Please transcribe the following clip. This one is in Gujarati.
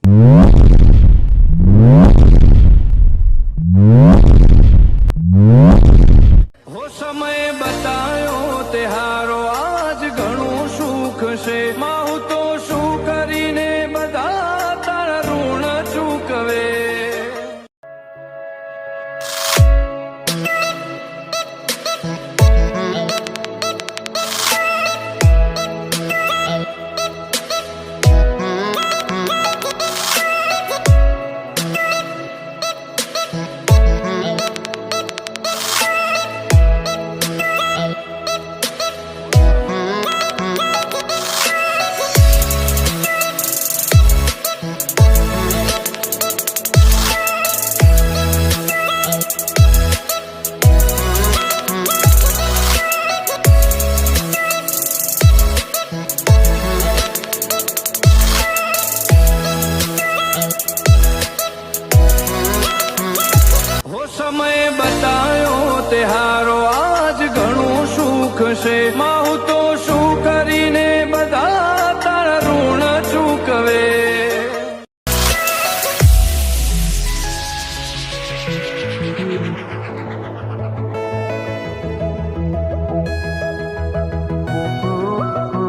હો સમય બતાયો તે હારો આજ ઘણું સુખ છે માહુ તો શું કરીને બધા તારા ઋણ ચૂકવે સમય બતાયો તે હારો આજ ઘણું સુખ છે માહુ તો શું કરીને બધા તારા ઋણ ચૂકવે